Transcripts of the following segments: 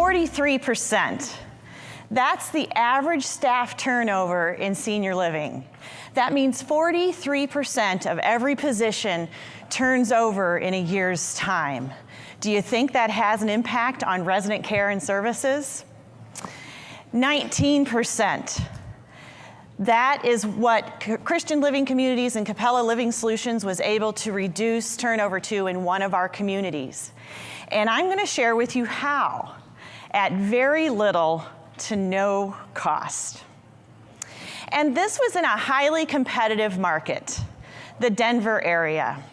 43%. That's the average staff turnover in senior living. That means 43% of every position turns over in a year's time. Do you think that has an impact on resident care and services? 19%. That is what Christian Living Communities and Cappella Living Solutions was able to reduce turnover to in one of our communities. And I'm going to share with you how, at very little to no cost. And this was in a highly competitive market, the Denver area,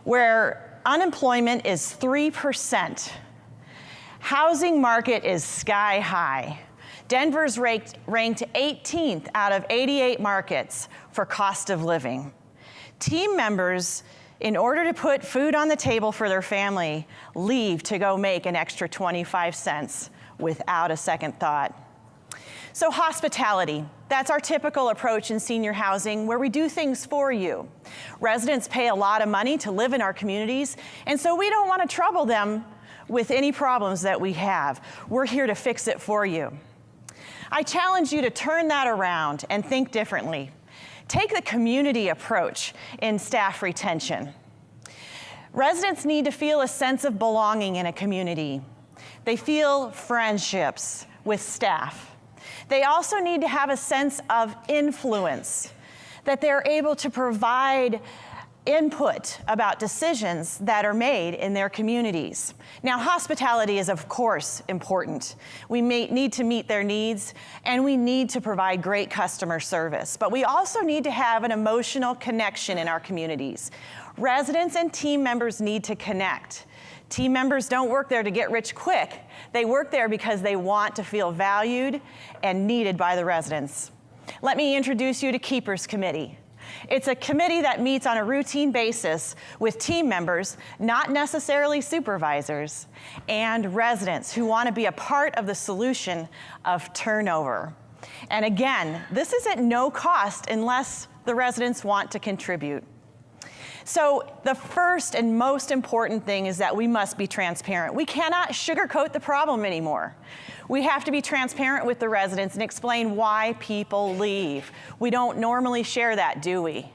where unemployment is 3%. Housing market is sky high. Denver's ranked 18th out of 88 markets for cost of living. Team members, in order to put food on the table for their family, leave to go make an extra 25 cents without a second thought. So hospitality, that's our typical approach in senior housing, where we do things for you. Residents pay a lot of money to live in our communities, and so we don't want to trouble them with any problems that we have. We're here to fix it for you. I challenge you to turn that around and think differently. Take the community approach in staff retention. Residents need to feel a sense of belonging in a community. They feel friendships with staff. They also need to have a sense of influence, that they're able to provide input about decisions that are made in their communities. Now, hospitality is, of course, important. We need to meet their needs, and we need to provide great customer service. But we also need to have an emotional connection in our communities. Residents and team members need to connect. Team members don't work there to get rich quick. They work there because they want to feel valued and needed by the residents. Let me introduce you to Keepers Committee. It's a committee that meets on a routine basis with team members, not necessarily supervisors, and residents who want to be a part of the solution of turnover. And again, this is at no cost unless the residents want to contribute. So the first and most important thing is that we must be transparent. We cannot sugarcoat the problem anymore. We have to be transparent with the residents and explain why people leave. We don't normally share that, do we?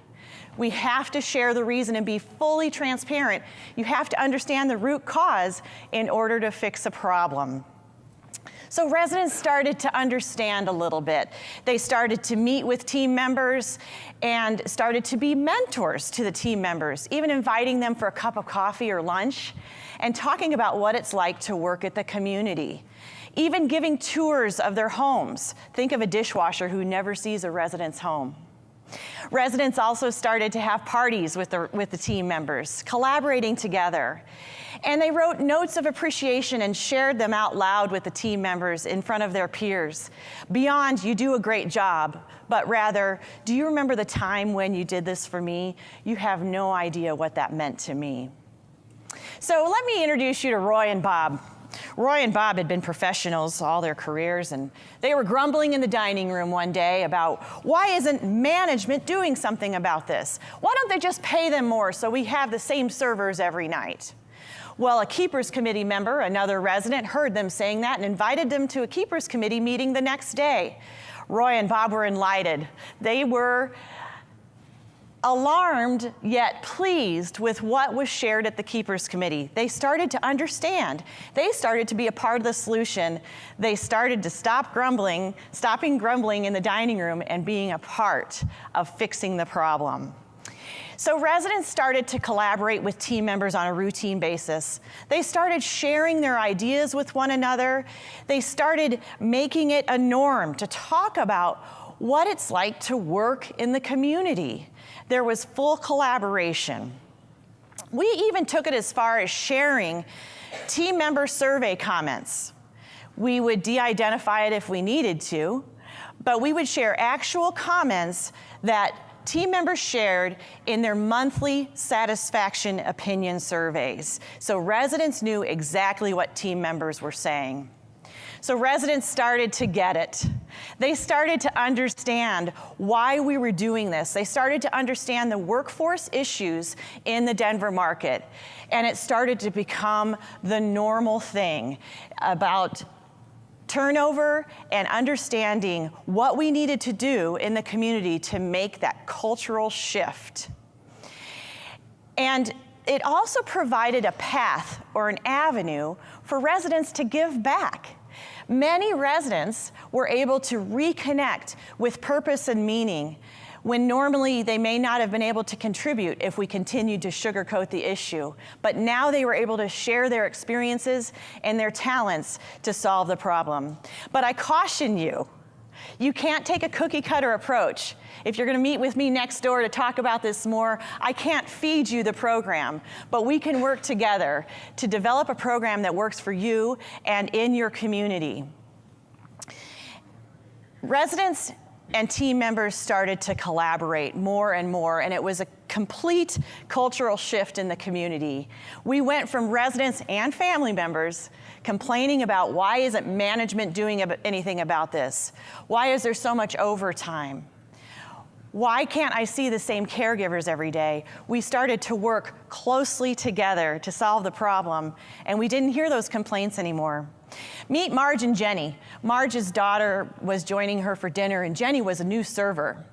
We have to share the reason and be fully transparent. You have to understand the root cause in order to fix a problem. So residents started to understand a little bit. They started to meet with team members and started to be mentors to the team members, even inviting them for a cup of coffee or lunch and talking about what it's like to work at the community. Even giving tours of their homes. Think of a dishwasher who never sees a resident's home. Residents also started to have parties with the team members, collaborating together. And they wrote notes of appreciation and shared them out loud with the team members in front of their peers. Beyond, you do a great job, but rather, do you remember the time when you did this for me? You have no idea what that meant to me. So let me introduce you to Roy and Bob. Roy and Bob had been professionals all their careers, and they were grumbling in the dining room one day about, why isn't management doing something about this? Why don't they just pay them more so we have the same servers every night? Well, a Keepers Committee member, another resident, heard them saying that and invited them to a Keepers Committee meeting the next day. Roy and Bob were enlightened. They were alarmed yet pleased with what was shared at the Keepers Committee. They started to understand. They started to be a part of the solution. They started to stopping grumbling in the dining room and being a part of fixing the problem. So residents started to collaborate with team members on a routine basis. They started sharing their ideas with one another. They started making it a norm to talk about what it's like to work in the community. There was full collaboration. We even took it as far as sharing team member survey comments. We would de-identify it if we needed to, but we would share actual comments that team members shared in their monthly satisfaction opinion surveys. So residents knew exactly what team members were saying. So residents started to get it. They started to understand why we were doing this. They started to understand the workforce issues in the Denver market. And it started to become the normal thing about turnover and understanding what we needed to do in the community to make that cultural shift. And it also provided a path or an avenue for residents to give back. Many residents were able to reconnect with purpose and meaning when normally they may not have been able to contribute if we continued to sugarcoat the issue. But now they were able to share their experiences and their talents to solve the problem. But I caution you, you can't take a cookie cutter approach. If you're going to meet with me next door to talk about this more, I can't feed you the program, but we can work together to develop a program that works for you and in your community. Residents and team members started to collaborate more and more, and it was a complete cultural shift in the community. We went from residents and family members complaining about why isn't management doing anything about this? Why is there so much overtime? Why can't I see the same caregivers every day? We started to work closely together to solve the problem, and we didn't hear those complaints anymore. Meet Marge and Jenny. Marge's daughter was joining her for dinner, and Jenny was a new server.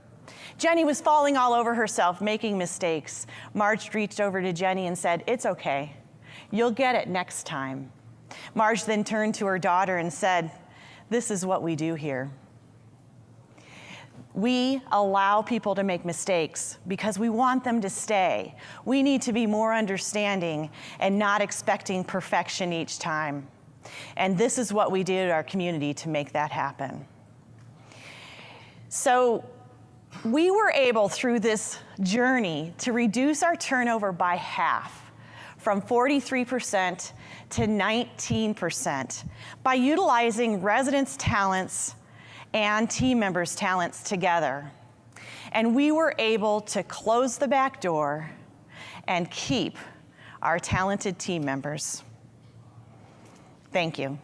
Jenny was falling all over herself, making mistakes. Marge reached over to Jenny and said, "It's okay. You'll get it next time." Marge then turned to her daughter and said, "This is what we do here. We allow people to make mistakes because we want them to stay. We need to be more understanding and not expecting perfection each time. And this is what we did at our community to make that happen." So we were able, through this journey, to reduce our turnover by half, from 43% to 19%, by utilizing residents' talents and team members' talents together. And we were able to close the back door and keep our talented team members. Thank you.